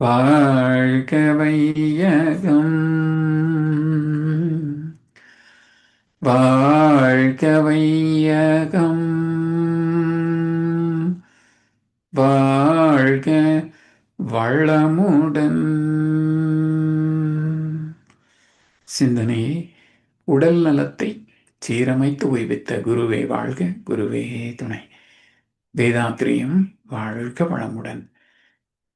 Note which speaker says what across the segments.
Speaker 1: வாழ்க வையகம் வாழ்க வையகம் வாழ்க வளமுடன். சிந்தனையை உடல் நலத்தை சீரமைத்து உய்வித்த குருவே வாழ்க, குருவே துணை. வேதாத்திரியம் வாழ்க வளமுடன்.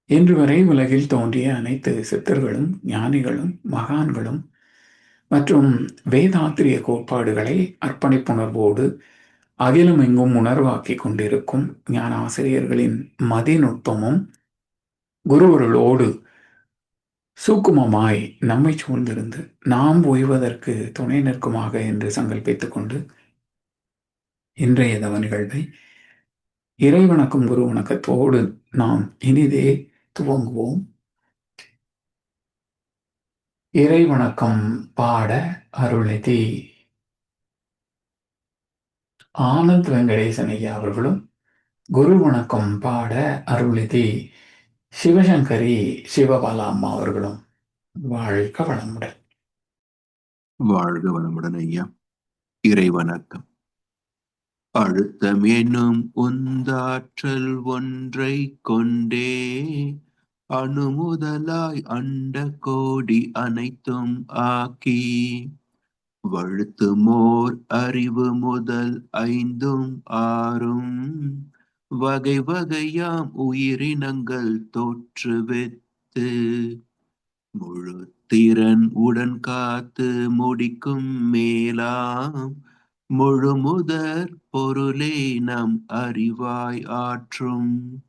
Speaker 1: இன்று வரை உலகில் தோன்றிய அனைத்து சித்தர்களும் ஞானிகளும் மகான்களும் மற்றும் வேதாத்திரிய கோட்பாடுகளை அர்ப்பணிப்புணர்வோடு அகிலம் எங்கும் உணர்வாக்கிக் கொண்டிருக்கும் ஞான ஆசிரியர்களின் மதிநுட்பமும் குருவருளோடு சூக்குமமாய் நம்மை சூழ்ந்திருந்து நாம் ஓய்வதற்கு துணை நிற்குமாக என்று சங்கல்பித்துக் கொண்டு இன்றைய தவ நிகழ்வை இறைவணக்கம் குரு வணக்கத்தோடு நாம் இனிதே துவங்குவோம். இறைவணக்கம் பாட அருள்நிதி ஆனந்த் வெங்கடேசன் ஐயா அவர்களும், குரு வணக்கம் பாட அருள்நிதி சிவசங்கரி சிவபாலா அம்மா அவர்களும். வாழ்க வளமுடன்.
Speaker 2: வாழ்க வளமுடன் ஐயா. இறை வணக்கம். அழுத்தம் என்னும் உந்தாற்றல் ஒன்றை கொண்டே அணுமுதலாய் அண்ட கோடி அனைத்தும் ஆக்கி வழுத்துமோர் அறிவு முதல் ஐந்தும் ஆறும் வகை வகையாம் உயிரினங்கள் தோற்றுவித்து முழு திறன் உடன் காத்து முடிக்கும் மேலாம் முழுமுதற் பொருளே நம் அறிவாய் ஆற்றும்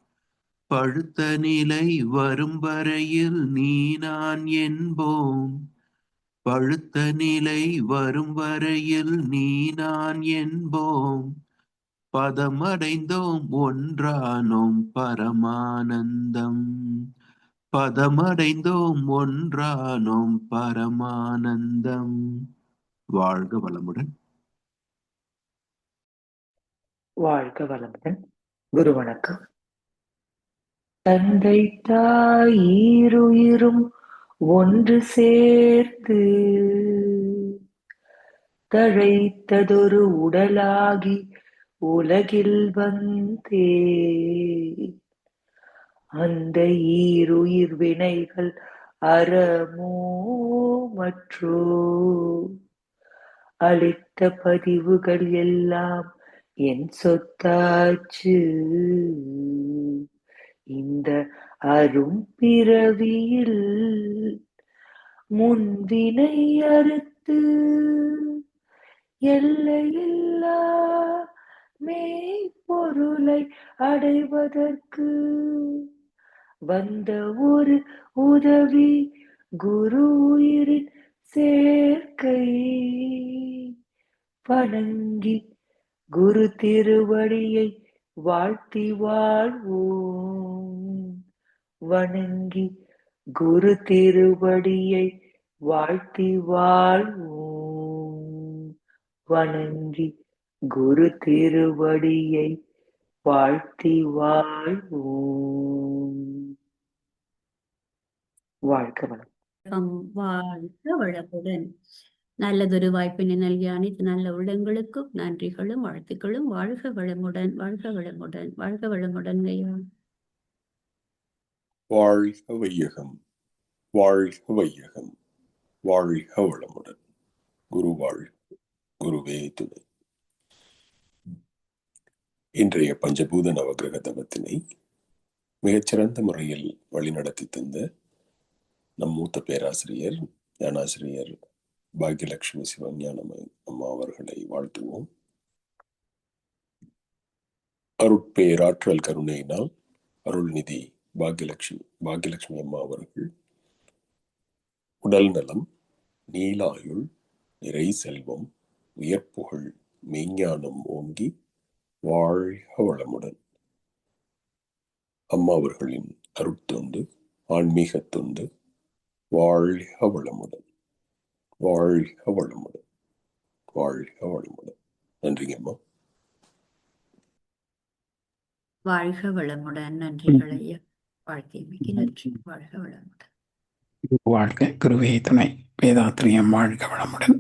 Speaker 2: பழுத்த நிலை வரும் வரையில் நீ நான் என்போம். பழுத்த நிலை வரும் வரையில் நீ நான் என்போம். பதமடைந்தோம் ஒன்றானோம் பரமானந்தம். பதமடைந்தோம் ஒன்றானோம் பரமானந்தம். வாழ்க வளமுடன்.
Speaker 3: வாழ்க வளமுடன். குரு வணக்கம். தந்தை தாய் ஈருயிரும் ஒன்று சேர்த்து தழைத்ததொரு உடலாகி உலகில் வந்தே அந்த ஈருயிர் வினைகள் அறமோ மற்றோ அளித்த பதிவுகள் எல்லாம் என் சொத்தாச்சு. இந்த அரும் பிறவியில் முன்வினை அறுத்து எல்லையில்லா மெய்ப்பொருளை அடைவதற்கு வந்த ஒரு உதவி குரு உயிரின் சேர்க்கை. வணங்கி குரு திருவடியை வாழ்த்தி வாழ்வோம். வணங்கி குரு திருவடியை வாழ்த்தி வாழ்வோம். வணங்கி குரு திருவடியை வாழ்த்தி வாழ்வோம். வாழ்க வளம்.
Speaker 4: வாழ்க வளமுடன். நல்லதொரு வாய்ப்பினை நல்கிய அனைத்து நல்ல உள்ளங்களுக்கும் நன்றிகளும் வாழ்த்துக்களும். வாழ்க வளமுடன், வாழ்க வளமுடன், வாழ்க வளமுடன் ஐயா.
Speaker 5: வாழ்க வையகம், வாழ்க வையகம், வாழ்க வளமுடன். குரு வாழ்க, குருவே துணை. இன்றைய பஞ்சபூத நவகிரக தவத்தினை மிகச்சிறந்த முறையில் வழிநடத்தி தந்த நம் மூத்த பேராசிரியர் ஞானாசிரியர் பாக்யலட்சுமி சிவஞானம் அம்மா அவர்களை வாழ்த்துவோம். அருட்பேராற்றல் கருணையினால் அருள்நிதி பாக்யலட்சுமி அம்மா அவர்கள் உடல் நலம், நீலாயுள், நிறை செல்வம், உயர்ப்புகழ், மெய்ஞானம் ஓங்கி வாழ்க வளமுடன். அம்மா அவர்களின் அருட்தொண்டு, ஆன்மீக தொண்டு வாழ்க வளமுடன், வாழ்க வளமுடன், வாழ்க வளமுடன். நன்றிங்க அம்மா.
Speaker 4: வாழ்க வளமுடன். நன்றிகள் ஐயா. வாழ்க்கைக்கு நன்றி. வாழ்க வளமுடன்.
Speaker 1: வாழ்க்கை குருவே துணை. வேதாத்திரியம் வாழ்க வளமுடன்.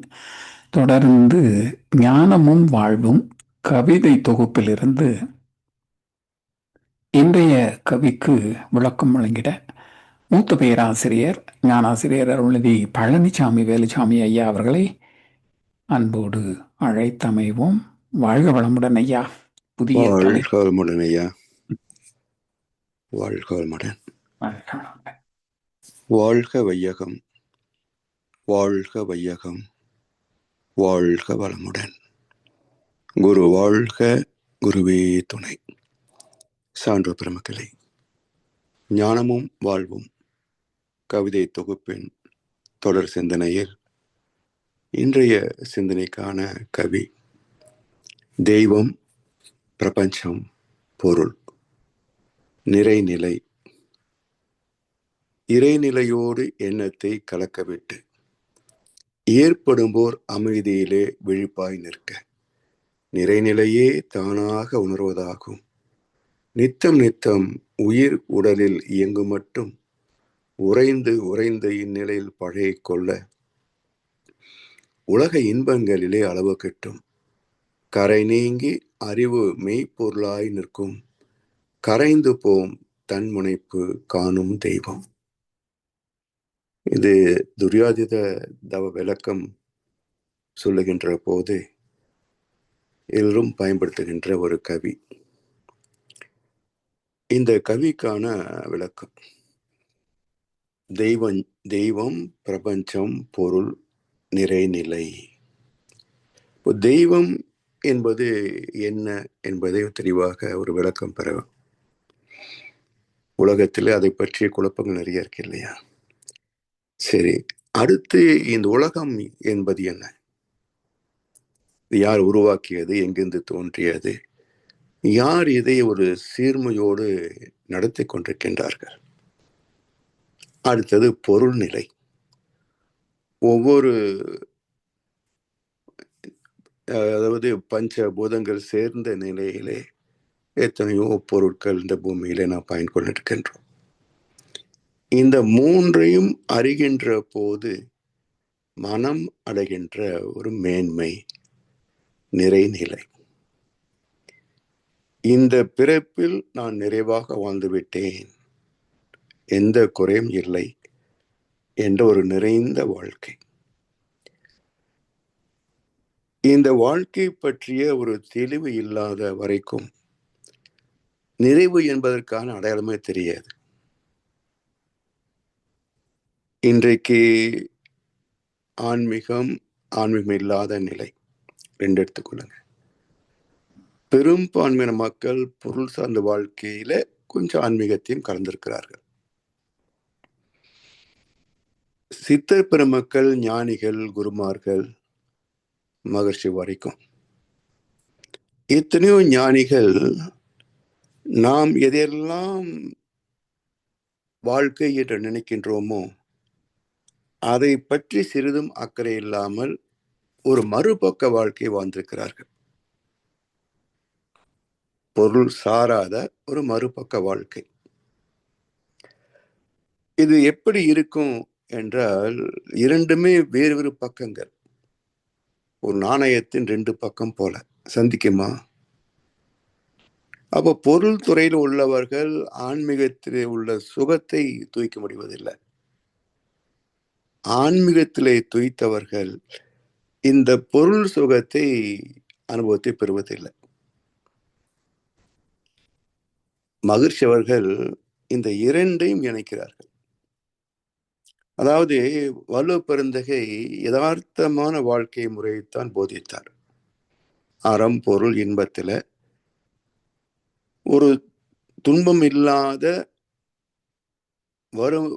Speaker 1: தொடர்ந்து ஞானமும் வாழ்வும் கவிதை தொகுப்பிலிருந்து இன்றைய கவிக்கு விளக்கம் வழங்கிட மூத்த பேராசிரியர் ஞானாசிரியர் அருள்நிதி பழனிசாமி வேலுசாமி ஐயா அவர்களை அன்போடு அழைத்தமைவோம். வாழ்க வளமுடன் ஐயா. புதிய
Speaker 6: வாழ்க வளமுடன் ஐயா. வாழ்க வளமுடன். வாழ்க வையகம், வாழ்க வையகம், வாழ்க வளமுடன். குரு வாழ்க, குருவே துணை. சான்ற பெருமக்களே, ஞானமும் வாழ்வும் கவிதை தொகுப்பின் தொடர் சிந்தனையில் இன்றைய சிந்தனைக்கான கவி தெய்வம், பிரபஞ்சம், பொருள், நிறைநிலை. இறைநிலையோடு எண்ணத்தை கலக்கவிட்டு ஏற்படும்போர் அமைதியிலே விழிப்பாய் நிற்க நிறைநிலையே தானாக உணர்வதாகும். நித்தம் நித்தம் உயிர் உடலில் இயங்கு மட்டும் உறைந்து உறைந்த இந்நிலையில் பழைய கொள்ள உலக இன்பங்களிலே அளவு கட்டும். கரை நீங்கி அறிவு மெய்ப்பொருளாய் நிற்கும். கரைந்து போம் தன்முனைப்பு காணும் தெய்வம். இது துரியாதித தவ விளக்கம் சொல்லுகின்ற போது எல்லோரும் பயன்படுத்துகின்ற ஒரு கவி. இந்த கவிக்கான விளக்கம் தெய்வம், பிரபஞ்சம், பொருள், நிறைநிலை. தெய்வம் என்பது என்ன என்பதை தெளிவாக ஒரு விளக்கம் பெற. உலகத்தில் அதை பற்றிய குழப்பங்கள் நிறைய இருக்கு இல்லையா? சரி, அடுத்து இந்த உலகம் என்பது என்ன? யார் உருவாக்கியது? எங்கிருந்து தோன்றியது? யார் இதை ஒரு சீர்மையோடு நடத்தி கொண்டிருக்கின்றார்கள்? அடுத்தது பொருள் நிலை. ஒவ்வொரு அதாவது பஞ்சபூதங்கள் சேர்ந்த நிலையிலே எத்தனையோ பொருட்கள் இந்த பூமியிலே நாம் பயன்படுத்திருக்கின்றோம். இந்த மூன்றையும் அறிகின்ற போது மனம் அடைகின்ற ஒரு மேன்மை, நிறைநிலை. இந்த பிறப்பில் நான் நிறைவாக வாழ்ந்துவிட்டேன், எந்த குறையும் இல்லை என்ற ஒரு நிறைந்த வாழ்க்கை. இந்த வாழ்க்கை பற்றிய ஒரு தெளிவு இல்லாத வரைக்கும் நிறைவு என்பதற்கான அடையாளமே தெரியாது. இன்றைக்கு ஆன்மீகம் இல்லாத நிலை ரெண்டு எடுத்துக்கொள்ளுங்க. பெரும்பான்மையான மக்கள் பொருள் சார்ந்த வாழ்க்கையில கொஞ்சம் ஆன்மீகத்தையும் கலந்திருக்கிறார்கள். சித்தர் பெருமக்கள், ஞானிகள், குருமார்கள், மகர்ஷி வரைக்கும் எத்தனையோ ஞானிகள் நாம் எதையெல்லாம் வாழ்க்கை என்று நினைக்கின்றோமோ அதை பற்றி சிறிதும் அக்கறை இல்லாமல் ஒரு மறுபக்க வாழ்க்கை வாழ்ந்திருக்கிறார்கள். பொருள் சாராத ஒரு மறுபக்க வாழ்க்கை. இது எப்படி இருக்கும் என்றால், இரண்டுமே வேறு வேறு பக்கங்கள். ஒரு நாணயத்தின் ரெண்டு பக்கம் போல சந்திக்குமா? அப்போ பொருள் துறையில் உள்ளவர்கள் ஆன்மீகத்திலே உள்ள சுகத்தை தூய்க்க முடிவதில்லை. ஆன்மீகத்திலே துய்த்தவர்கள் இந்த பொருள் சுகத்தை அனுபவத்தை பெறுவதில்லை. மகிழ்ச்சி அவர்கள் இந்த இரண்டையும் இணைக்கிறார்கள். அதாவது வள்ளுவ பெருந்தகை யதார்த்தமான வாழ்க்கை முறையைத்தான் போதித்தார். அறம், பொருள், இன்பத்தில ஒரு துன்பம் இல்லாத வரும்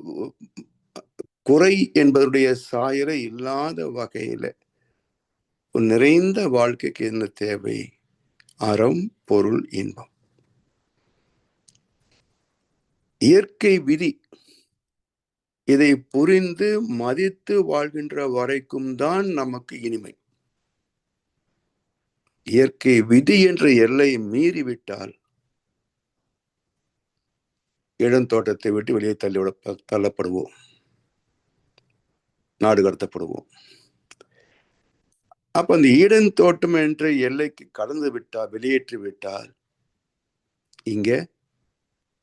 Speaker 6: குறை என்பதுடைய சாயலை இல்லாத வகையில ஒரு நிறைந்த வாழ்க்கைக்கு என்ன தேவை? அறம், பொருள், இன்பம். இயற்கை விதி இதை புரிந்து மதித்து வாழ்கின்ற வரைக்கும் தான் நமக்கு இனிமை. இயற்கை விதி என்ற எல்லை மீறிவிட்டால் இளந்தோட்டத்தை விட்டு வெளியே தள்ளப்படுவோம், நாடு கடத்தப்படுவோம். அப்ப அந்த ஈடன் தோட்டம் என்ற எல்லைக்கு கடந்து விட்டால், வெளியேற்றி விட்டால், இங்க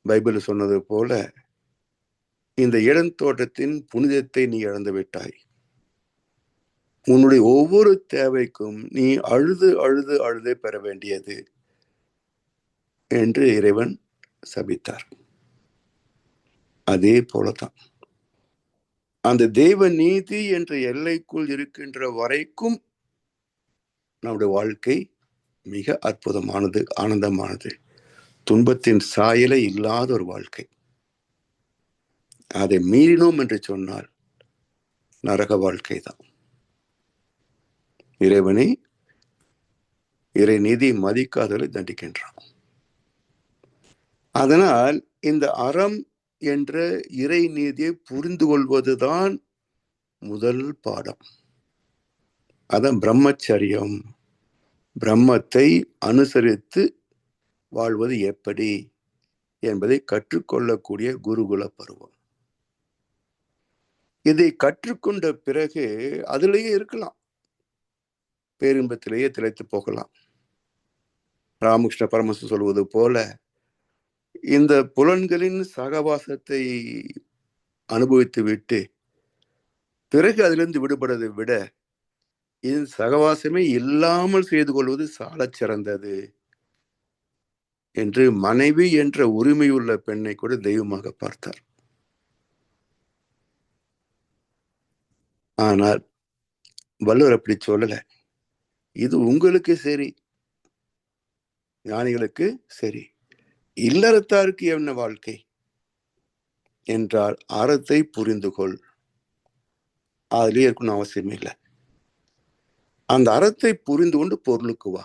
Speaker 6: பைபிள் சொன்னது போல இந்த இளந்தோட்டத்தின் புனிதத்தை நீ இழந்து விட்டாய். உன்னுடைய ஒவ்வொரு தேவைக்கும் நீ அழுது அழுது அழுதே பெற வேண்டியது என்று இறைவன் சபித்தார். அதே போலதான் அந்த தெய்வ நீதி என்ற எல்லைக்குள் இருக்கின்ற வரைக்கும் நம்முடைய வாழ்க்கை மிக அற்புதமானது, ஆனந்தமானது, துன்பத்தின் சாயலை இல்லாத ஒரு வாழ்க்கை. அதை மீறினோம் என்று சொன்னால் நரக வாழ்க்கை தான். இறைவனை இறை நீதி மதிக்காதவரை தண்டிக்கின்றான். அதனால் இந்த அறம் என்ற இறை நீதியை புரிந்து கொள்வதுதான் முதல் பாடம். அதான் பிரம்மச்சரியம். பிரம்மத்தை அனுசரித்து வாழ்வது எப்படி என்பதை கற்றுக்கொள்ளக்கூடிய குருகுல பருவம். இதை கற்றுக்கொண்ட பிறகு அதிலேயே இருக்கலாம், பேரின்பத்திலேயே திளைத்து போகலாம். ராமகிருஷ்ண பரமஹம்சர் சொல்வது போல, இந்த புலன்களின் சகவாசத்தை அனுபவித்து விட்டு பிறகு அதிலிருந்து விடுபடுவதை விட இது சகவாசமே இல்லாமல் செய்து கொள்வது சாலச் சிறந்தது என்று மனைவி என்ற உரிமையுள்ள பெண்ணை கூட தெய்வமாக பார்த்தார். ஆனால் வள்ளுவர் அப்படி சொல்லல. இது உங்களுக்கு சரி, ஞானிகளுக்கு சரி, இல்லறத்தாருக்கு என்ன வாழ்க்கை என்றால் அறத்தை புரிந்து கொள். அதுலயே இருக்கணும் அவசியம் இல்லை. அந்த அறத்தை புரிந்து கொண்டு பொருளுக்கு வா.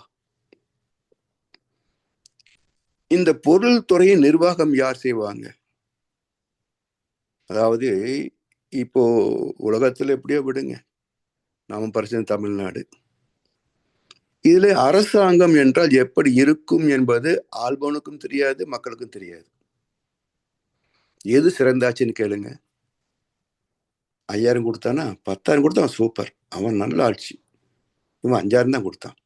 Speaker 6: இந்த பொருள் துறையை நிர்வாகம் யார் செய்வாங்க? அதாவது இப்போ உலகத்துல எப்படியோ விடுங்க, நாம பரிசு தமிழ்நாடு, இதுல அரசாங்கம் என்றால் எப்படி இருக்கும் என்பது ஆள்பவனுக்கும் தெரியாது, மக்களுக்கும் தெரியாது. எது சிறந்தாச்சுன்னு கேளுங்க. 5000 கொடுத்தானா, 10,000 கொடுத்தான், சூப்பர், அவன் நல்ல ஆட்சி. இவன் 5000 தான் கொடுத்தான்.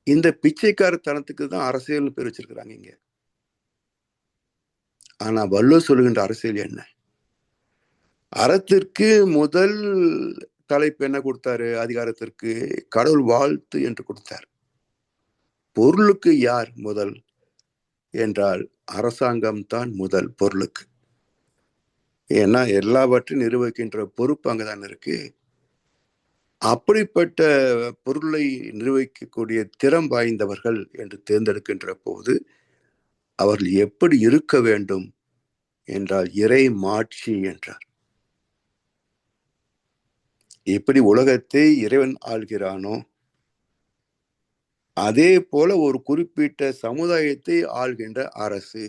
Speaker 6: இந்த பிச்சைக்காரத்தனத்துக்கு தான் அரசியல் பேர் வச்சிருக்கிறாங்க இங்க. ஆனா வள்ளுவர் சொல்லுகின்ற அரசியல் என்ன? அறத்திற்கு முதல் தலைப்பு என்ன கொடுத்தாரு? அதிகாரத்திற்கு கடவுள் வாழ்த்து என்று கொடுத்தார். பொருளுக்கு யார் முதல் என்றால் அரசாங்கம் தான் முதல் பொருளுக்கு. ஏன்னா எல்லாவற்றையும் நிர்வகிக்கின்ற பொறுப்பு அங்கதான் இருக்கு. அப்படிப்பட்ட பொருளை நிர்வகிக்கக்கூடிய திறம் வாய்ந்தவர்கள் என்று தேர்ந்தெடுக்கின்ற போது அவர்கள் எப்படி இருக்க வேண்டும் என்றால் இறை மாட்சி என்றார். எப்படி உலகத்தை இறைவன் ஆள்கிறானோ அதே போல ஒரு குறிப்பிட்ட சமுதாயத்தை ஆள்கின்ற அரசு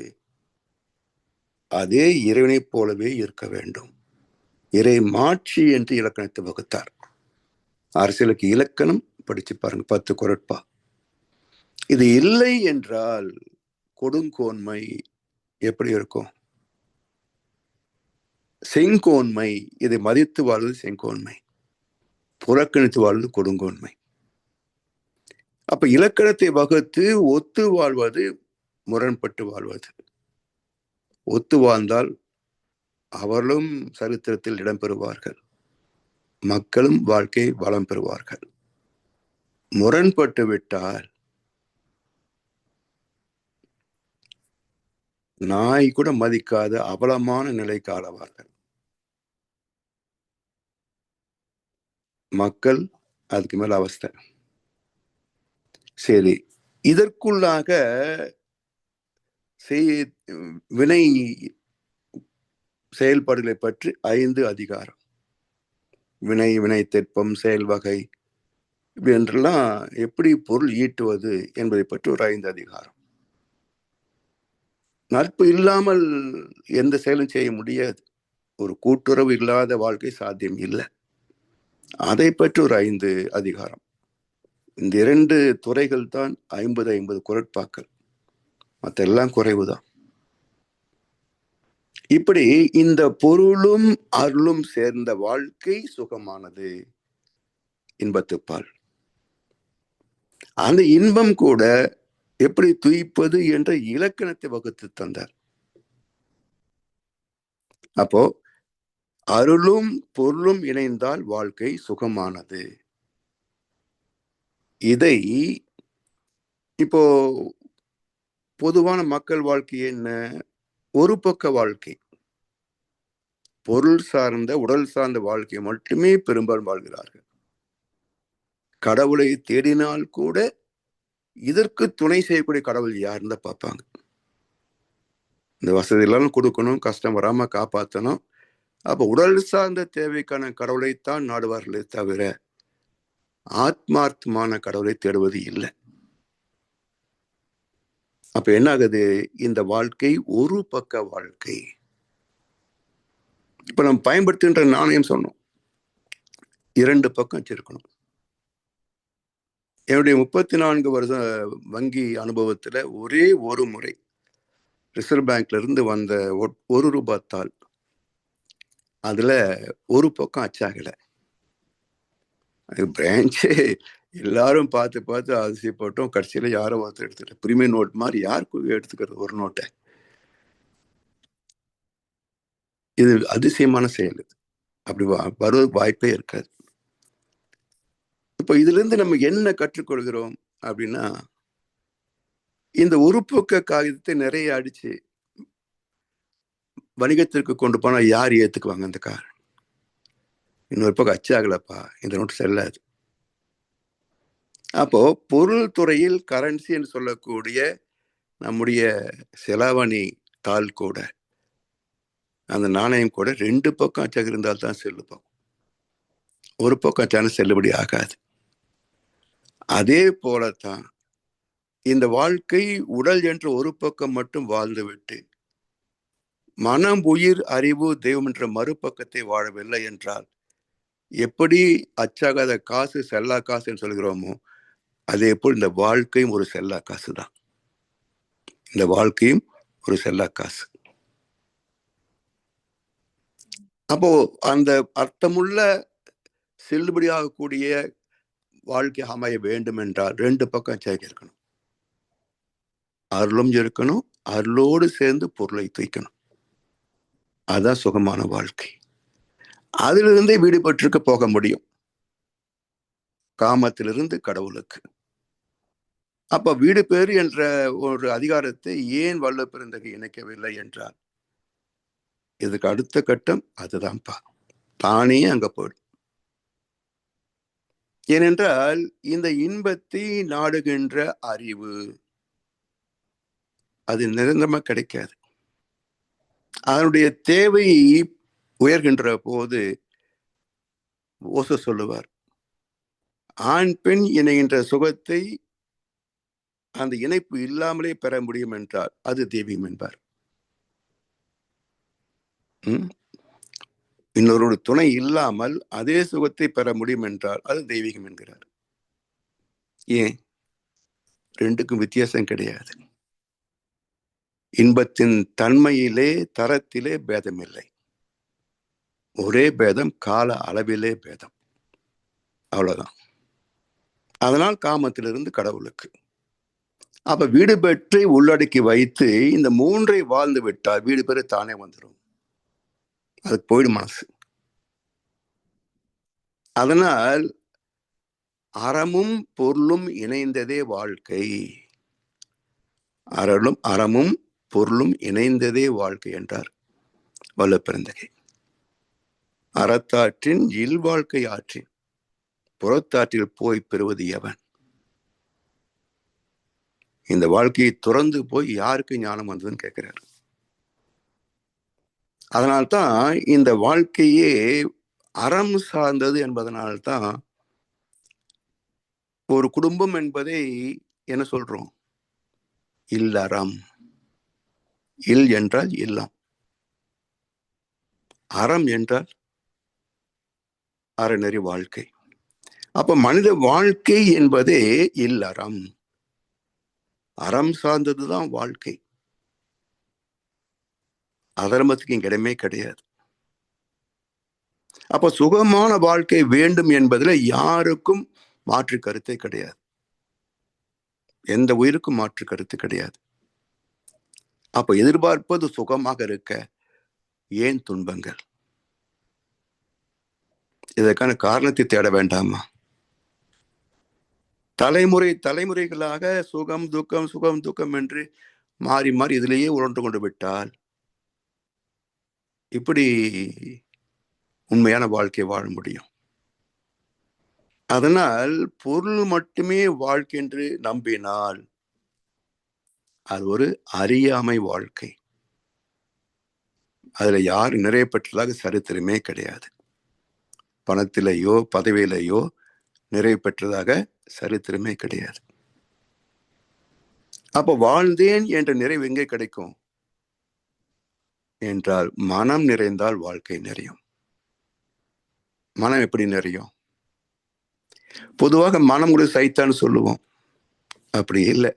Speaker 6: அதே இறைவனை போலவே இருக்க வேண்டும். இறை மாட்சி என்று இலக்கணத்தை வகுத்தார். அரசியலுக்கு இலக்கணம் படிச்சு பாருங்க, 10 குறட்பா. இது இல்லை என்றால் கொடுங்கோன்மை எப்படி இருக்கும்? செங்கோன்மை. இதை மதித்து வாழ்வது செங்கோன்மை, புறக்கணித்து வாழ்வது கொடுங்கோன்மை. அப்ப இலக்கணத்தை வகுத்து ஒத்து வாழ்வது முரண்பட்டு வாழ்வது. ஒத்து வாழ்ந்தால் அவர்களும் சரித்திரத்தில் இடம்பெறுவார்கள், மக்களும் வாழ்க்கை வளம் பெறுவார்கள். முரண்பட்டு விட்டால் நாய் கூட மதிக்காத அவலமான நிலைக்கு ஆளவார்கள். மக்கள் அதுக்கு மேல அவஸ்தை. சரி, இதற்குள்ளாக வினை செயல்பாடுகளை பற்றி 5 அதிகாரம். வினை, வினை தெற்பம், செயல் வகை என்றெல்லாம் எப்படி பொருள் ஈட்டுவது என்பதை பற்றி ஒரு 5 அதிகாரம். நட்பு இல்லாமல் எந்த செயலும் செய்ய முடியாது. ஒரு கூட்டுறவு இல்லாத வாழ்க்கை சாத்தியம் இல்லை. அதை பற்றி ஒரு 5 அதிகாரம். இந்த 2 துறைகள் தான் 50 குறட்பாக்கள். மற்ற எல்லாம் குறைவுதான். இப்படி இந்த பொருளும் அருளும் சேர்ந்த வாழ்க்கை சுகமானது, இன்பத்துப்பால். அந்த இன்பம் கூட எப்படி துய்ப்பது என்ற இலக்கணத்தை வகுத்து தந்தார். அப்போ அருளும் பொருளும் இணைந்தால் வாழ்க்கை சுகமானது. இதை இப்போ பொதுவான மக்கள் வாழ்க்கை என்ன? ஒரு பக்க வாழ்க்கை, பொருள் சார்ந்த உடல் சார்ந்த வாழ்க்கையை மட்டுமே பெரும்பாலும் வாழ்கிறார்கள். கடவுளை தேடினால் கூட இதற்கு துணை செய்யக்கூடிய கடவுள் யாருன்னு பார்ப்பாங்க. இந்த வசதி எல்லாம் கொடுக்கணும், கஷ்டம் வராம காப்பாற்றணும். அப்ப உடல் சார்ந்த தேவைக்கான கடவுளைத்தான் நாடுவார்களே தவிர ஆத்மார்த்தமான கடவுளை தேடுவது இல்லை. அப்ப என்ன ஆகுது? இந்த வாழ்க்கை ஒரு பக்க வாழ்க்கை. இப்ப நம்ம பயன்படுத்துகின்ற நாணயம் சொன்னோம், 2 பக்கம் வச்சிருக்கணும். என்னுடைய 34 வருஷ வங்கி அனுபவத்துல ஒரே ஒரு முறை ரிசர்வ் பேங்க்ல இருந்து வந்த 1 ரூபாய் தாள், அதுல ஒரு பக்கம் அச்சாகல. பிரான்ச்சே எல்லாரும் பார்த்து பார்த்து அதிசயப்பட்டோம். கடைசியில யாரும் ஒருத்தர் எடுத்துட்டு, பிரிமியம் நோட் மாதிரி யாருக்கு எடுத்துக்கிறது ஒரு நோட்டை? இது அதிசயமான செயல். இது அப்படி வருவதற்கு வாய்ப்பே இருக்காது. இப்ப இதுல இருந்து நம்ம என்ன கற்றுக்கொள்கிறோம் அப்படின்னா, இந்த ஒரு பக்க காகிதத்தை நிறைய அடிச்சு வணிகத்திற்கு கொண்டு போனா யார் ஏத்துக்குவாங்க? அந்த கார் இன்னொரு பக்கம் அச்சாகலப்பா, இந்த நோட்டு செல்லாது. அப்போ பொருள் துறையில் கரன்சி என்று சொல்லக்கூடிய நம்முடைய செலாவணி தாள் கூட, அந்த நாணயம் கூட 2 பக்கம் அச்சாக இருந்தால் தான் செல்லுப்போம். ஒரு பக்கம் அச்சான செல்லுபடி ஆகாது. அதே போலத்தான் இந்த வாழ்க்கை உடல் என்ற ஒரு பக்கம் மட்டும் வாழ்ந்துவிட்டு மனம், உயிர், அறிவு, தெய்வம் என்ற மறுபக்கத்தை வாழவில்லை என்றால் எப்படி அச்சாகாத காசு செல்லா காசு என்று சொல்கிறோமோ, அதே போல் இந்த வாழ்க்கையும் ஒரு செல்லா காசு தான். இந்த வாழ்க்கையும் ஒரு செல்லா காசு. அப்போ அந்த அர்த்தமுள்ள செல்லுபடியாகக்கூடிய வாழ்க்கை அமைய வேண்டும் என்றால் 2 பக்கம் அச்சாக இருக்கணும். அருளும் இருக்கணும், அருளோடு சேர்ந்து பொருளை தூக்கணும். அதான் சுகமான வாழ்க்கை. அதிலிருந்தே வீடுபட்டிருக்க போக முடியும், காமத்திலிருந்து கடவுளுக்கு. அப்ப வீடு பேறு என்ற ஒரு அதிகாரத்தை ஏன் வள்ளுவ பெருந்தகை இணைக்கவில்லை என்றால், இதுக்கு அடுத்த கட்டம் அதுதான்ப்பா, தானே அங்க போயிடும். ஏனென்றால் இந்த இன்பத்தை நாடுகின்ற அறிவு அது நிரந்தரமா கிடைக்காது. அதனுடைய தேவை உயர்கின்ற போது ஓசோ சொல்லுவார், ஆண் பெண் இணைகின்ற சுகத்தை அந்த இணைப்பு இல்லாமலே பெற முடியும் என்றால் அது தெய்வீகம் என்பார். இன்னொரு துணை இல்லாமல் அதே சுகத்தை பெற முடியும் என்றால் அது தெய்வீகம் என்கிறார். ஏன்? 2க்கும் வித்தியாசம் கிடையாது. இன்பத்தின் தன்மையிலே தரத்திலே பேதம் இல்லை. ஒரே பேதம், கால அளவிலே பேதம், அவ்வளவுதான். அதனால் காமத்திலிருந்து கடவுளுக்கு. அப்ப வீடு பெற்றை உள்ளடக்கி வைத்து இந்த 3ஐ வாழ்ந்து விட்டால் வீடு பெற தானே வந்துடும். அதுக்கு போயிடும் மனசு. அதனால் அறமும் பொருளும் இணைந்ததே வாழ்க்கை. அறமும் பொருளும் இணைந்ததே வாழ்க்கை என்றார் வள்ளுவ பெருந்தகை. அறத்தாற்றின் இல்வாழ்க்கை ஆற்றின் புறத்தாற்றில் போய் பெறுவது எவன்? இந்த வாழ்க்கையை துறந்து போய் யாருக்கு ஞானம் வந்ததுன்னு கேட்கிறார். அதனால்தான் இந்த வாழ்க்கையே அறம் சார்ந்தது என்பதனால்தான் ஒரு குடும்பம் என்பதை என்ன சொல்றோம்? இல்லறம். இல் என்றால் இல்லம், அறம் என்றால் அறநெறி வாழ்க்கை. அப்ப மனித வாழ்க்கை என்பதே இல்லறம், அறம் சார்ந்ததுதான் வாழ்க்கை. அதர்மத்துக்கு இங்க இடமே கிடையாது. அப்ப சுகமான வாழ்க்கை வேண்டும் என்பதுல யாருக்கும் மாற்று கருத்தே கிடையாது. எந்த உயிருக்கும் மாற்று கருத்து கிடையாது. அப்ப எதிர்பார்ப்பது சுகமாக இருக்க ஏன் துன்பங்கள்? இதற்கான காரணத்தை தேட வேண்டாமா? தலைமுறைகளாக சுகம் துக்கம் சுகம் துக்கம் என்று மாறி மாறி இதிலேயே உழன்று கொண்டு விட்டால் இப்படி உண்மையான வாழ்க்கை வாழ முடியும். அதனால் பொருள் மட்டுமே வாழ்க்கை என்று நம்பினால் அது ஒரு அறியாமை வாழ்க்கை. அதுல யார் நிறைய பெற்றதாக சரித்திரமே கிடையாது. பணத்திலேயோ பதவியிலேயோ நிறைவு பெற்றதாக சரித்திரமே கிடையாது. அப்ப வாழ்ந்தேன் என்ற நிறைவு எங்கே கிடைக்கும் என்றால், மனம் நிறைந்தால் வாழ்க்கை நிறையும். மனம் எப்படி நிறையும்? பொதுவாக மனம் ஒரு சைத்தான்னு சொல்லுவோம். அப்படி இல்லை.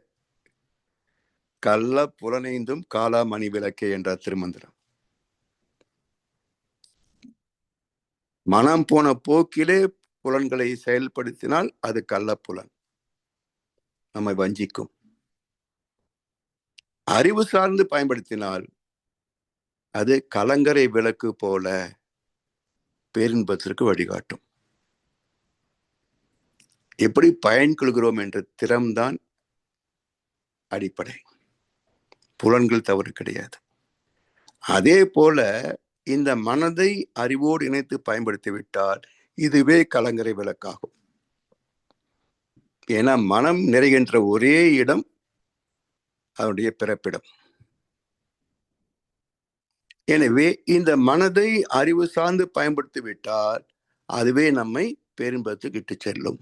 Speaker 6: கள்ள புலனைந்தும் காலா மணி விளக்கே என்ற திருமந்திரம். மனம் போன போக்கிலே புலன்களை செயல்படுத்தினால் அது கள்ள புலன், நம்மை வஞ்சிக்கும். அறிவு சார்ந்து பயன்படுத்தினால் அது கலங்கரை விளக்கு போல பேரின்பத்திற்கு வழிகாட்டும். எப்படி பயன் கொள்கிறோம் என்ற திறம்தான் அடிப்படை. புலன்கள் தவறு கிடையாது. அதே போல இந்த மனதை அறிவோடு இணைத்து பயன்படுத்திவிட்டால் இதுவே கலங்கரை விளக்காகும். ஏன்னா மனம் நிறைகின்ற ஒரே இடம் அதனுடைய பிறப்பிடம். எனவே இந்த மனதை அறிவு சார்ந்து பயன்படுத்தி விட்டால் அதுவே நம்மை பேரின்பத்துக்கு இட்டு செல்லும்.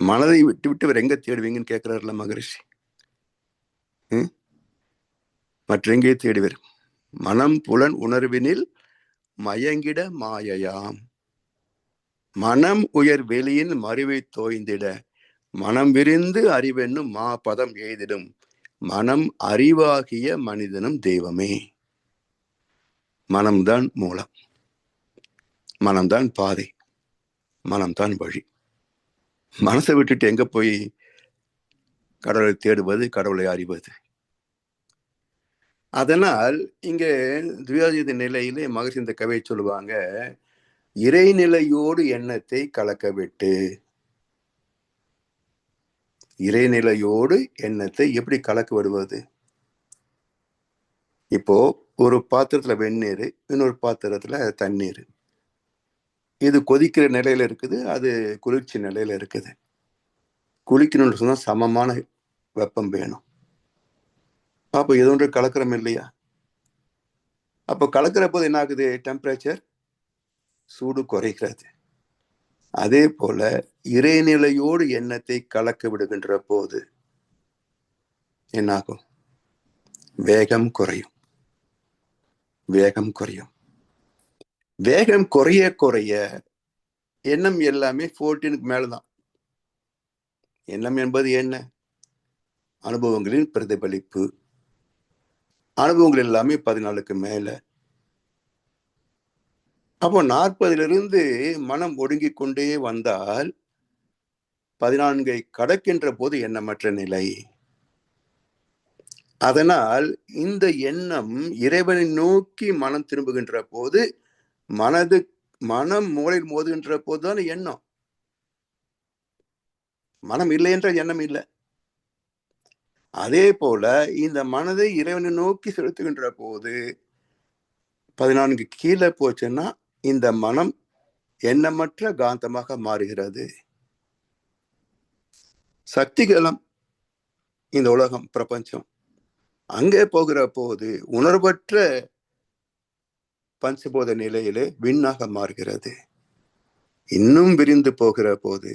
Speaker 6: மனதை விட்டு விட்டு வேற எங்க தேடுவீங்கன்னு கேட்கிறாருல மகரிஷி. மற்ற எங்கே தேடுவர்? மனம் புலன் உணர்வினில் மயங்கிட மாயையாம். மனம் உயர் வெளியின் மறிவை தோய்ந்திட மனம் விரிந்து அறிவென்னும் மா பதம் எய்திடும் மனம் அறிவாகிய மனிதனும் தெய்வமே. மனம்தான் மூலம், மனம்தான் பாதை, மனம்தான் வழி. மனசை விட்டுட்டு எங்க போய் கடவுளை தேடுவது, கடவுளை அறிவது? அதனால் இங்க துரியாதீத நிலையிலே மகர்ஷி இந்த கவியை சொல்லுவாங்க, இறைநிலையோடு எண்ணத்தை கலக்க விட்டு. இறைநிலையோடு எண்ணத்தை எப்படி கலக்க விடுவது? இப்போ ஒரு பாத்திரத்துல வெந்நீர், இன்னொரு பாத்திரத்துல தண்ணீர். இது கொதிக்கிற நிலையில இருக்குது, அது குளிர்ச்சி நிலையில இருக்குது. குளிக்கணும்னு சொன்னா சமமான வெப்பம் வேணும். அப்போ இது ஒன்று கலக்கிறோம் இல்லையா? அப்போ கலக்கிற போது என்ன ஆகுது? டெம்பரேச்சர், சூடு குறைகிறது. அதே போல இறைநிலையோடு எண்ணத்தை கலக்க விடுகின்ற போது என்னாகும்? வேகம் குறையும். வேகம் குறையும். வேகம் குறைய குறைய எண்ணம் எல்லாமே 14க்கு மேலதான். எண்ணம் என்பது என்ன? அனுபவங்களின் பிரதிபலிப்பு. அனுபவங்கள் எல்லாமே 14க்கு மேல. அப்போ 40லிருந்து மனம் ஒடுங்கிக் கொண்டே வந்தால் 14ஐ கடக்கின்ற போது எண்ணமற்ற நிலை. அதனால் இந்த எண்ணம் இறைவனை நோக்கி மனம் திரும்புகின்ற போது மனம் மூளையில் மோதுகின்ற போதுதான் எண்ணம். மனம் இல்லை என்ற எண்ணம் இல்லை. அதே போல இந்த மனதை இறைவனை நோக்கி செலுத்துகின்ற போது 14 கீழே போச்சுன்னா இந்த மனம் எண்ணமற்ற காந்தமாக மாறுகிறது. சக்திகளம் இந்த உலகம், பிரபஞ்சம், அங்கே போகிற போது உணர்வற்ற பஞ்சபோத நிலையிலே விண்ணாக மாறுகிறது. இன்னும் விரிந்து போகிற போது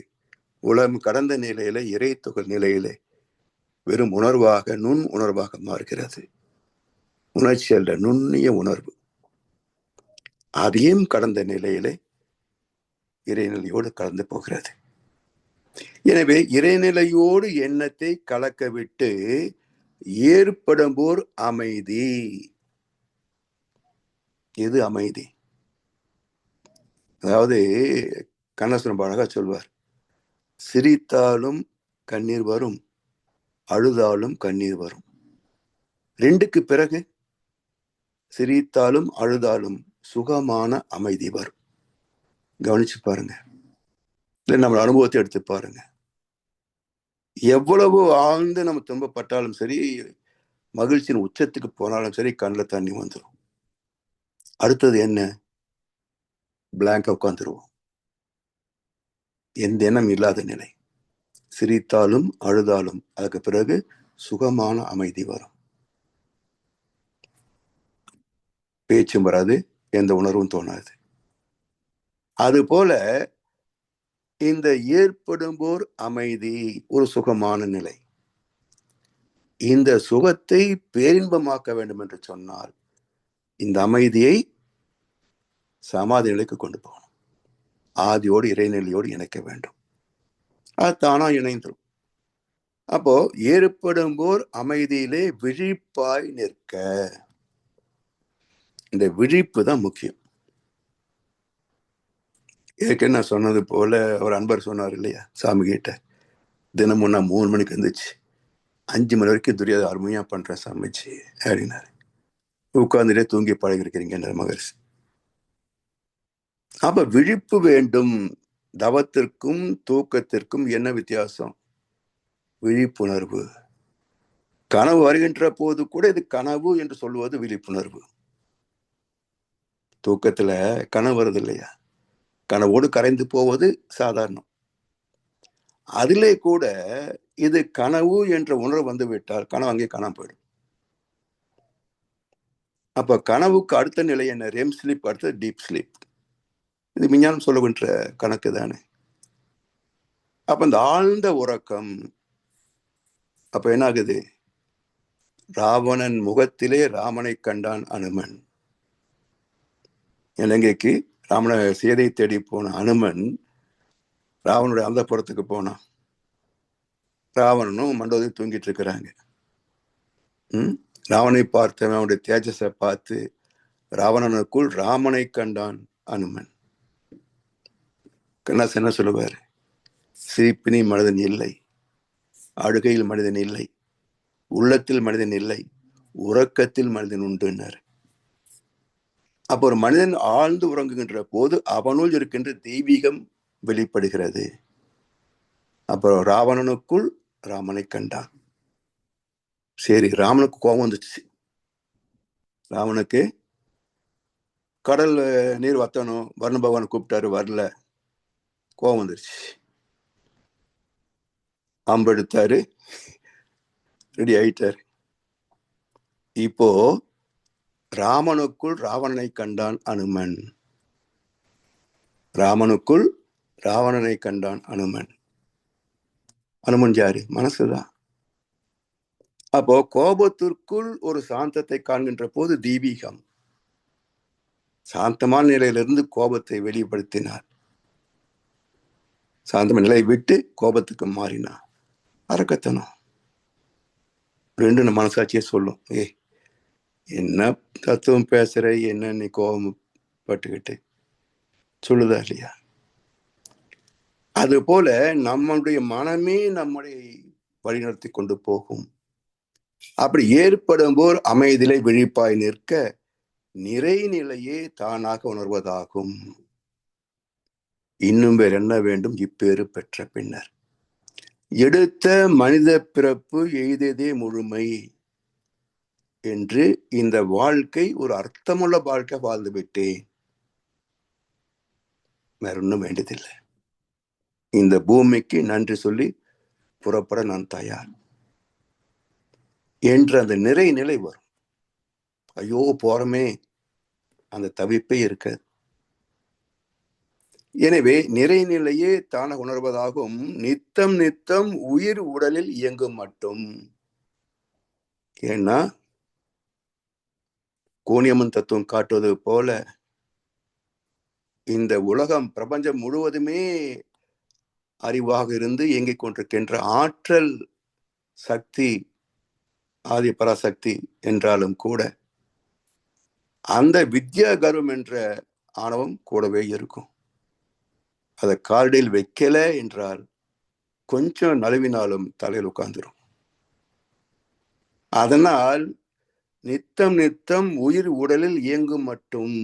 Speaker 6: உலகம் கடந்த நிலையில இறை துகள் நிலையிலே வெறும் உணர்வாக, நுண் உணர்வாக மாறுகிறது. உணர்ச்சி அல்ல, நுண்ணிய உணர்வு. அதையும் கடந்த நிலையிலே இறைநிலையோடு கலந்து போகிறது. எனவே இறைநிலையோடு எண்ணத்தை கலக்க விட்டு ஏற்படும்போர் அமைதி. எது அமைதி? அதாவது கண்ணசுரம் அழகா சொல்வார், சிரித்தாலும் கண்ணீர் வரும், அழுதாலும் கண்ணீர் வரும். ரெண்டுக்கு பிறகு சிரித்தாலும் அழுதாலும் சுகமான அமைதி வரும். கவனிச்சு பாருங்க, இல்லை நம்ம அனுபவத்தை எடுத்து பாருங்க. எவ்வளவு ஆழ்ந்து நம்ம துன்பப்பட்டாலும் சரி, மகிழ்ச்சியின் உச்சத்துக்கு போனாலும் சரி, கண்ணில் தண்ணி வந்துடும். அடுத்தது என்ன? பிளாங்கா உட்காந்துருவோம். எந்த எண்ணம் இல்லாத நிலை. சிரித்தாலும் அழுதாலும் அதுக்கு பிறகு சுகமான அமைதி வரும். பேச்சும் வராது, எந்த உணர்வும் தோணாது. அதுபோல இந்த ஏற்படும்போர் அமைதி ஒரு சுகமான நிலை. இந்த சுகத்தை பேரின்பமாக்க வேண்டும் என்று சொன்னால் இந்த அமைதியை சமாதி நிலைக்கு கொண்டு போகணும். ஆதியோடு இறைநிலையோடு இணைக்க வேண்டும். அது தானா இணைந்துடும். அப்போ ஏற்படும்போர் அமைதியிலே விழிப்பாய் நிற்க. இந்த விழிப்பு தான் முக்கியம். ஏற்கனவே நான் சொன்னது போல ஒரு அன்பர் சொன்னார் இல்லையா, சாமி கிட்ட, தினமும் நான் 3 மணிக்கு இருந்துச்சு 5 மணி வரைக்கும் துரியாத அருமையா பண்றேன் சாமிச்சு அப்படின்னாரு. உட்கார்ந்துட்டே தூங்கி பழகிருக்கிறீங்க மகர்ஷி. அப்ப விழிப்பு வேண்டும். தவத்திற்கும் தூக்கத்திற்கும் என்ன வித்தியாசம்? விழிப்புணர்வு. கனவு வருகின்ற போது கூட இது கனவு என்று சொல்லுவது விழிப்புணர்வு. தூக்கத்துல கனவு வருது இல்லையா, கனவோடு கரைந்து போவது சாதாரணம். அதிலே கூட இது கனவு என்ற உணர்வு வந்து விட்டால் கனவு அங்கே காணாம போயிடும். அப்ப கனவுக்கு அடுத்த நிலை என்ன? ரெம் ஸ்லீப், அடுத்த டீப் ஸ்லீப். இது விஞ்ஞானம் சொல்லுகின்ற கணக்கு தானே. அப்ப இந்த ஆழ்ந்த உறக்கம் அப்ப என்ன ஆகுது? ராவணன் முகத்திலே ராமனை கண்டான் அனுமன். இலங்கைக்கு ராமன சீதை தேடி போன அனுமன் ராவனுடைய அந்த புறத்துக்கு போனான். ராவணனும் மண்டோதையும் தூங்கிட்டு இருக்கிறாங்க. ராவனை பார்த்தவன் அவனுடைய தேஜஸை பார்த்து ராவணனுக்குள் ராமனை கண்டான் அனுமன். கண்ணாஸ் என்ன சொல்லுவார்? சிரிப்பினி மனிதன் இல்லை, அழுகையில் மனிதன் இல்லை, உள்ளத்தில் மனிதன் இல்லை, உறக்கத்தில் மனிதன் உண்டுன்னார். அப்போ ஒரு மனிதன் ஆழ்ந்து உறங்குகின்ற போது அவனுள் இருக்கின்ற தெய்வீகம் வெளிப்படுகிறது. அப்புறம் ராவணனுக்குள் ராமனை கண்டான். சரி, ராமனுக்கு கோபம் வந்துச்சு. ராவனுக்கு கடல் நீர் வத்தணும், வர்ண பகவான் கூப்பிட்டாரு, வரல, கோபம் வந்துருச்சு. அம்பு எடுத்தாரு, ரெடி ஆயிட்டாரு. இப்போ ராமனுக்குள் ராவணனை கண்டான் அனுமன். ராமனுக்குள் ராவணனை கண்டான் அனுமன். அனுமன் யாரு? மனசுதான். அப்போ கோபத்திற்குள் ஒரு சாந்தத்தை காண்கின்ற போது தெய்வீகம். சாந்தமான நிலையிலிருந்து கோபத்தை வெளிப்படுத்தினார். சாந்தமான நிலையை விட்டு கோபத்துக்கு மாறினார். அரக்கத்தனம். ரெண்டு நம்ம மனசாட்சியே சொல்லும், என்ன தத்துவம் பேசுற, என்ன நீ கோபம் பட்டுக்கிட்டு சொல்லுதா இல்லையா? அது போல நம்முடைய மனமே நம்முடைய வழிநடத்தி கொண்டு போகும். அப்படி ஏற்படும் போர் அமைதியிலே விழிப்பாய் நிற்க நிறைநிலையே தானாக உணர்வதாகும். இன்னும் வேற என்ன வேண்டும்? இப்பேறு பெற்ற பின்னர் எடுத்த மனித பிறப்பு எய்ததே முழுமை என்று இந்த வாழ்க்கை ஒரு அர்த்தமுள்ள வாழ்க்கை வாழ்ந்து விட்டேன், வேற ஒன்றும் வேண்டியதில்லை. இந்த பூமிக்கு நன்றி சொல்லி புறப்பட நான் தயார் என்று அந்த நிலை வரும். ஐயோ போறமே, அந்த தவிப்பே இருக்காது. எனவே நிறைநிலையே தான உணர்வதாகும். நித்தம் நித்தம் உயிர் உடலில் இயங்கும் மட்டும். ஏன்னா கோணியம்மன் தத்துவம் காட்டுவது போல இந்த உலகம் பிரபஞ்சம் முழுவதுமே அறிவாக இருந்து இயங்கிக் கொண்டிருக்கின்ற ஆற்றல் சக்தி ஆதி பராசக்தி என்றாலும் கூட அந்த வித்யா கர்வம் என்ற ஆணவம் கூடவே இருக்கும். அதை காலடியில் வைக்கல என்றால் கொஞ்சம் நழுவினாலும் தலையில் உட்கார்ந்துரும். அதனால் நித்தம் நித்தம் உயிர் உடலில் இயங்கும் மட்டும்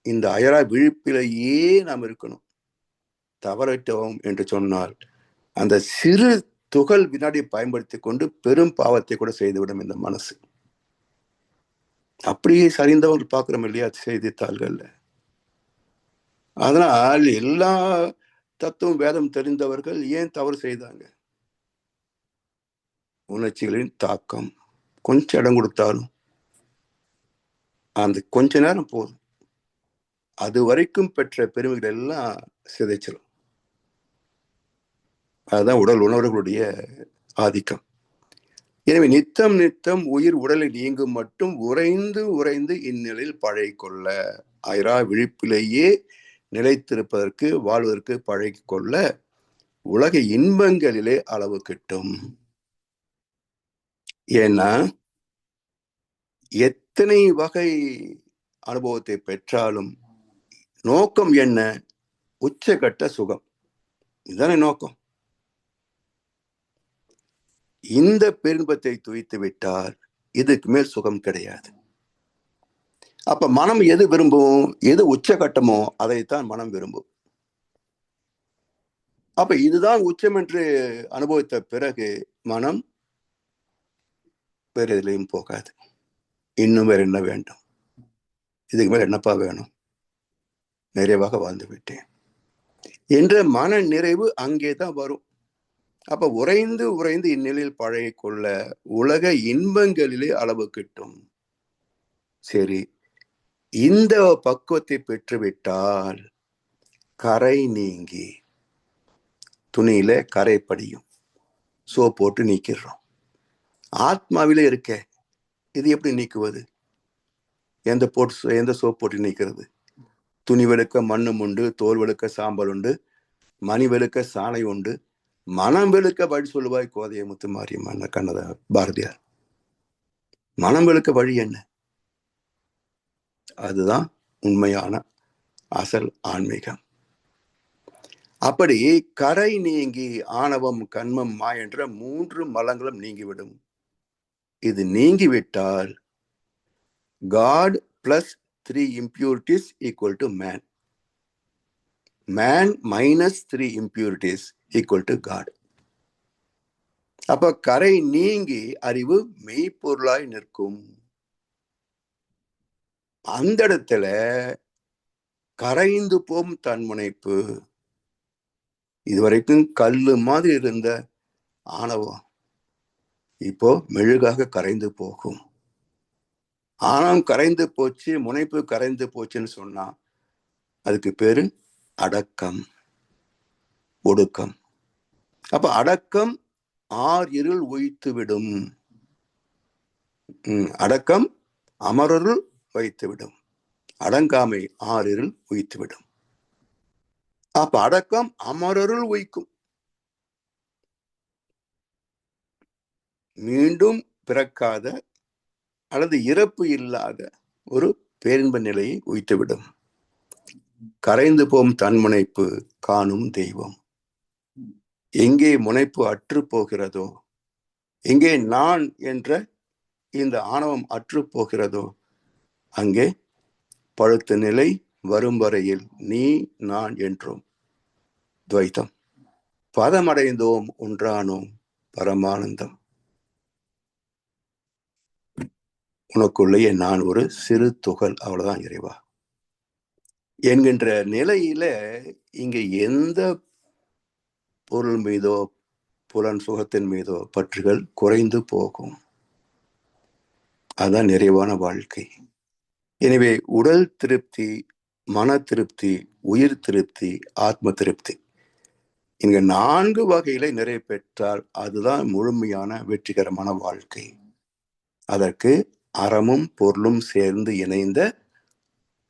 Speaker 6: இந்த அயரா விழிப்பிலேயே நாம் இருக்கணும். தவறட்டோம் என்று சொன்னால் அந்த சிறு துகள் வினாடி பயன்படுத்தி கொண்டு பெரும் பாவத்தை கூட செய்துவிடும் இந்த மனசு. அப்படியே சரிந்தவங்க பார்க்கிறோம் இல்லையா செய்தித்தாள்கள்ல. அதனால் எல்லா தத்துவம் வேதம் தெரிந்தவர்கள் ஏன் தவறு செய்தாங்க? உணர்ச்சிகளின் தாக்கம் கொஞ்சம் இடம் கொடுத்தாலும் அந்த கொஞ்ச நேரம் போதும், அது வரைக்கும் பெற்ற பெருமைகள் எல்லாம் சிதைச்சிடும். அதுதான் உடல் உணர்வுகளுடைய ஆதிக்கம். எனவே நித்தம் நித்தம் உயிர் உடலில் இயங்கும் மட்டும் உறைந்து உறைந்து இந்நிலையில் பழகிக்கொள்ள, அயரா விழிப்பிலேயே நிலைத்திருப்பதற்கு வாழ்வதற்கு பழகிக்கொள்ள உலக இன்பங்களிலே அளவு கிட்டும். ஏன்னா எத்தனை வகை அனுபவத்தை பெற்றாலும் நோக்கம் என்ன? உச்சகட்ட சுகம். இதுதானே நோக்கம். இந்த பெருன்பத்தை துய்த்து விட்டால் இதுக்கு மேல் சுகம் கிடையாது. அப்ப மனம் எது விரும்பும்? எது உச்சகட்டமோ அதைத்தான் மனம் விரும்பும். அப்ப இதுதான் உச்சம் என்று அனுபவித்த பிறகு மனம் வேற எதுலையும் போகாது. இன்னும் வேற என்ன வேண்டும்? இதுக்கு மேல என்னப்பா வேணும்? நிறைவாக வாழ்ந்து விட்டேன் என்ற மன நிறைவு அங்கேதான் வரும். அப்ப உறைந்து உறைந்து இந்நிலையில் பழகிக்கொள்ள உலக இன்பங்களிலே அளவு கிட்டும். சரி, இந்த பக்குவத்தை பெற்றுவிட்டால் கரை நீங்கி துணியில கரை படியும், சோப் போட்டு நீக்கிறோம். ஆத்மாவிலே இருக்க இது எப்படி நீக்குவது? எந்த சோப் போட்டு நீக்கிறது? துணி வெளுக்க மண்ணும் உண்டு, தோல் வெளுக்க சாம்பல் உண்டு, மணி வெளுக்க சாணை உண்டு, மனம் வெளுக்க வழி சொல்லுவாய் கோதைய முத்து மாரியம்மன் கண்ணத பாரதியார். மனம் வெளுக்க வழி என்ன? அதுதான் உண்மையான அசல் ஆன்மீகம். அப்படி கரை நீங்கி ஆணவம் கண்மம் மா என்ற 3 மலங்களும் நீங்கிவிடும். இது நீங்கிவிட்டால் God plus 3 impurities equal to man. Man minus 3 impurities equal to God. அப்ப கரை நீங்கி அறிவு மெய்ப்பொருளாய் நிற்கும். அந்த இடத்துல கரைந்து போம் தன்முனைப்பு, இதுவரைக்கும் கல்லு மாதிரி இருந்த ஆணவம் இப்போ மெழுகாக கரைந்து போகும். ஆணவம் கரைந்து போச்சு, முனைப்பு கரைந்து போச்சுன்னு சொன்னா அதுக்கு பேரு அடக்கம், ஒடுக்கம். அப்ப அடக்கம் ஆர் இருள் உய்த்து விடும். அடக்கம் அமரருள் வைத்துவிடும், அடங்காமை ஆர் இருள் உய்த்து விடும். அப்ப அடக்கம் அமரருள் உய்க்கும். மீண்டும் பிறக்காத அல்லது இறப்பு இல்லாத ஒரு பேரின்ப நிலையை உய்த்துவிடும். கரைந்து போம் தன்முனைப்பு காணும் தெய்வம். எங்கே முனைப்பு அற்று போகிறதோ, எங்கே நான் என்ற இந்த ஆணவம் அற்று போகிறதோ, அங்கே பழுத்த நிலை வரும் வரையில் நீ நான் என்றோம் துவைத்தம். பதமடைந்தோம், ஒன்றானோம் பரமானந்தம். உனக்குள்ளேயே நான் ஒரு சிறு துகள், அவ்வளவுதான் இறைவா என்கின்ற நிலையில இங்க எந்த பொருள் மீதோ புலன் சுகத்தின் மீதோ பற்றுகள் குறைந்து போகும். அதான் நிறைவான வாழ்க்கை. எனவே உடல் திருப்தி, மன திருப்தி, உயிர் திருப்தி, ஆத்ம திருப்தி, இங்க 4 வகையில நிறைவு பெற்றால் அதுதான் முழுமையான வெற்றிகரமான வாழ்க்கை. அதற்கு அறமும் பொருளும் சேர்ந்து இணைந்த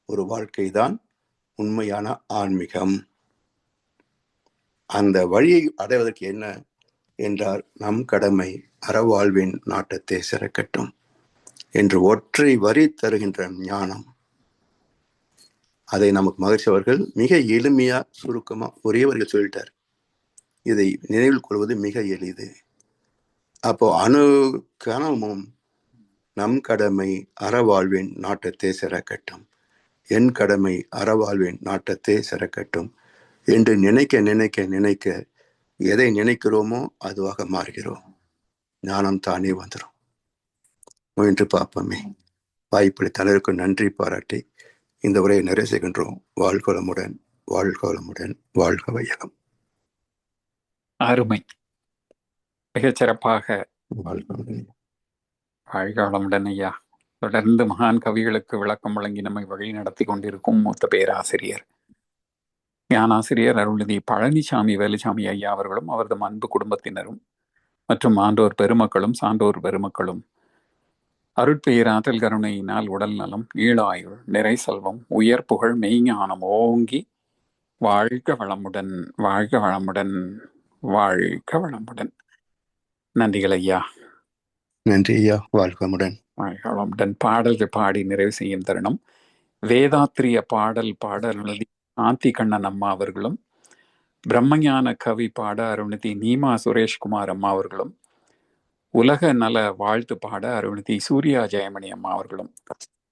Speaker 6: ஒரு வாழ்க்கை தான் உண்மையான ஆன்மீகம். அந்த வழியை அடைவதற்கு என்ன என்றால் நம் கடமை அறவாழ்வின் நாட்டத்தை சிறக்கட்டும் என்று ஒற்றை வரி தருகின்ற ஞானம். அதை நமக்கு மகிழ்ச்சி அவர்கள் மிக எளிமையா சுருக்கமா ஒரே வரியில் சொல்லிட்டார். இதை நினைவில் கொள்வது மிக எளிது. அப்போ கணமும் நம் கடமை அறவாழ்வின் நாட்டத்தை சிறக்கட்டும், என் கடமை அறவாழ்வின் நாட்டத்தை சிறக்கட்டும் என்று நினைக்க நினைக்க நினைக்க எதை நினைக்கிறோமோ அதுவாக மாறுகிறோம். ஞானம் தானே வந்துடும். முயன்று பார்ப்போமே. வாய்ப்பளித்த தலைவருக்கு நன்றி பாராட்டி இந்த உரையை நிறைவு செய்கின்றோம். வாழ்க வளமுடன், வாழ்க வளமுடன், வாழ்க வையகம்.
Speaker 1: அருமை. மிகச் சிறப்பாக
Speaker 6: வாழ்க வளமுடன்.
Speaker 1: வாழ்க வளமுடன் ஐயா. தொடர்ந்து மகான் கவிகளுக்கு விளக்கம் வழங்கி நம்மை வழி நடத்தி கொண்டிருக்கும் மூத்த பேராசிரியர் ஞானாசிரியர் அருள்நிதி பழனிசாமி வேலுசாமி ஐயா அவர்களும் அவரது அன்பு குடும்பத்தினரும் மற்றும் ஆண்டோர் பெருமக்களும் சான்றோர் பெருமக்களும் அருட்பெயராற்றல் கருணையினால் உடல் நலம், நீளாயுள், நிறை செல்வம், உயர் புகழ், மெய்ஞானம் ஓங்கி வாழ்க வளமுடன், வாழ்க வளமுடன், வாழ்க வளமுடன். நன்றிகள் ஐயா.
Speaker 6: நன்றி ஐயா. வாழ்க வளமுடன்.
Speaker 1: வாழ்க வளமுடன். பாடல்கள் பாடி நிறைவு செய்யும் தருணம். வேதாத்திரிய பாடல் பாட அருள்நிதி சாந்தி கண்ணன் அம்மா அவர்களும், பிரம்மஞான கவி பாட அருள்நிதி நீமா சுரேஷ்குமார் அம்மா அவர்களும், உலக நல வாழ்த்து பாட அருள்நிதி சூர்யா ஜெயமணி அம்மா அவர்களும்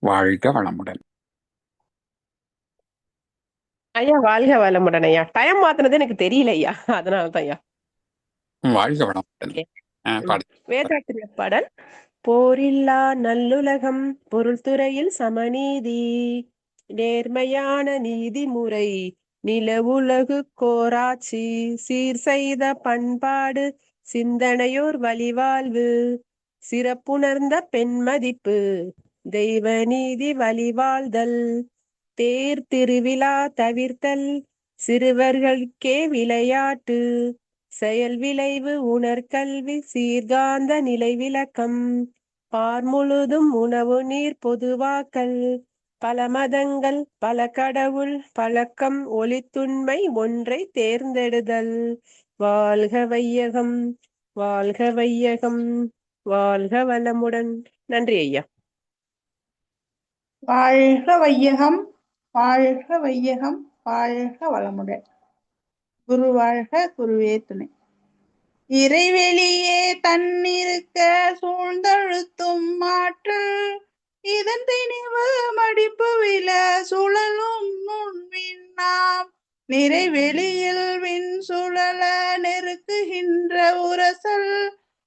Speaker 1: வாழ்க வளமுடன்.
Speaker 7: ஐயா வாழ்க வளமுடன் ஐயா. டைம் மாத்தினது எனக்கு தெரியல ஐயா, அதனாலதான் ஐயா.
Speaker 1: வாழ்க வளமுடன்.
Speaker 7: வேதாத்திரிய பாடல். போரில்லா நல்லுலகம், பொருள் துறையில் சமநீதி, நேர்மையான நீதிமுறை, நில உலகு கோராட்சி, சீர் செய்த பண்பாடு, சிந்தனையோர் வழிவாழ்வு, சிறப்புணர்ந்த பெண்மதிப்பு, தெய்வ நீதி வழிவாழ்தல், தேர் திருவிழா தவிர்த்தல், சிறுவர்களுக்கே விளையாட்டு, செயல் விளைவு உணர்கல்வி, சீர்காந்த நிலை விளக்கம், பார் முழுதும் உணவு நீர் பொதுவாக்கல், பல மதங்கள் பல கடவுள் பழக்கம், ஒளித்துண்மை ஒன்றை தேர்ந்தெடுதல். வாழ்க வையகம், வாழ்க வையகம், வாழ்க வளமுடன். நன்றி ஐயா.
Speaker 8: வாழ்க வையகம், வாழ்க வையகம், வாழ்க வளமுடன். குரு வாழ்க, குருவே துணை. இறைவெளியே தன்னிருக்க சூழ்ந்தழுத்தும் ஆற்றல், இதன் திணிவு மடிப்பு விழ சுழலும் நுண்விண்ணாம், நிறைவெளியில் விண் சுழல நெருக்குகின்ற உரசல்,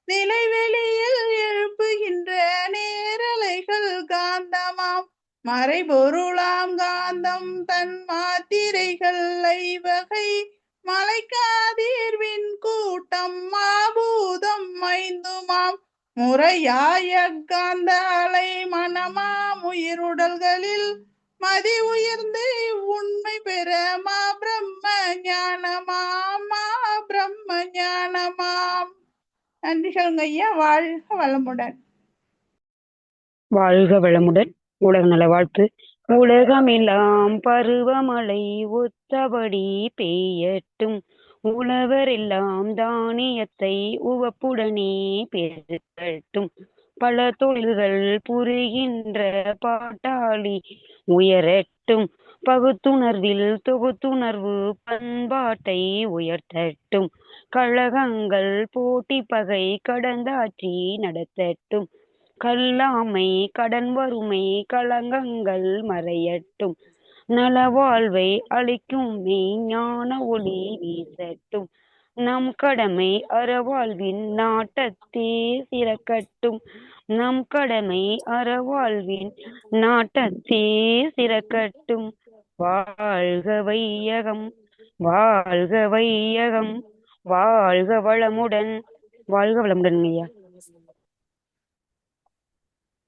Speaker 8: நிலைவெளியில் எழுப்புகின்ற நேரலைகள் காந்தமாம், மறைபொருளாம் காந்தம் தன் மாத்திரைகள் ஐவகை, மலைக்காதீர்வின் கூட்டம் மாபூதம் ஐந்துமாம், முறையாய காந்த அலை மனமாம் உயிருடல்களில் மதி உயர்ந்து உண்மை பெற மா பிரம்ம ஞானமாம், மா பிரம்ம ஞானமாம். நன்றி சொல்லுங்க ஐயா. வாழ்க வளமுடன்.
Speaker 9: வாழ்க வளமுடன். உலக நல வாழ்த்து. உலகமெல்லாம் பருவமழை ஒத்தபடி பெய்யட்டும், உழவரெல்லாம் தானியத்தை உவப்புடனே பெருக்கட்டும், பல தொழில்கள் புரிகின்ற பாட்டாளி உயரட்டும், பகுத்துணர்வில் தொகுத்துணர்வு பண்பாட்டை உயர்த்தட்டும், கழகங்கள் போட்டி பகை கடந்தாட்சி நடத்தட்டும், கல்லாமை கடன் வறுமை களங்கங்கள் மறையட்டும், நலவாழ்வை அளிக்கும் மெய்ஞான ஒளி வீசட்டும், நம் கடமை அறவாழ்வின் நாட்டத்தே சிறக்கட்டும், நம் கடமை அறவாழ்வின் நாட்டத்தே சிறக்கட்டும். வாழ்க வையகம், வாழ்க வையகம், வாழ்க வளமுடன். வாழ்க வளமுடன் ஐயா.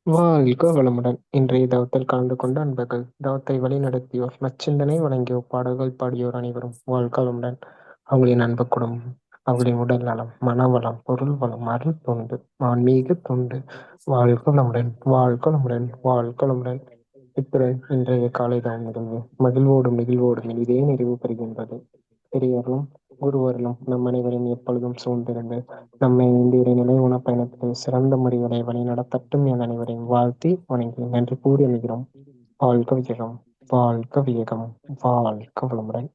Speaker 10: வாழ்க வளமுடன். இன்றைய தவத்தில் கலந்து கொண்ட அன்பர்கள், தவத்தை வழிநடத்தியோர், நச்சிந்தனை வழங்கியோர், பாடல்கள் பாடியோர் அனைவரும் வாழ்க வளமுடன். அவங்களின் அன்பு குடும்பம், அவர்களின் உடல் நலம், மனவளம், பொருள் வளம், அருள் தொண்டு, ஆன்மீக தொண்டு, வாழ்க வளமுடன், வாழ்க வளமுடன், வாழ்க வளமுடன். இத்துடன் இன்றைய காலை தவம் நிகழ்வு மகிழ்வோடும் நெகிழ்வோடும் இனிதே நிறைவு பெறுகின்றது. பெரியவர்களும் குருவர்களும் நம் அனைவரையும் எப்பொழுதும் சூழ்ந்திருந்து நம்மை இந்த இறைநிலை பயணத்தில் சிறந்த முறைகளை வழி நடத்தட்டும் என அனைவரையும் வாழ்த்தி வணங்கி நன்றி கூறி அமைகிறோம். வாழ்க விஜயம், வாழ்க விவேகம், வாழ்க வளமுடன்.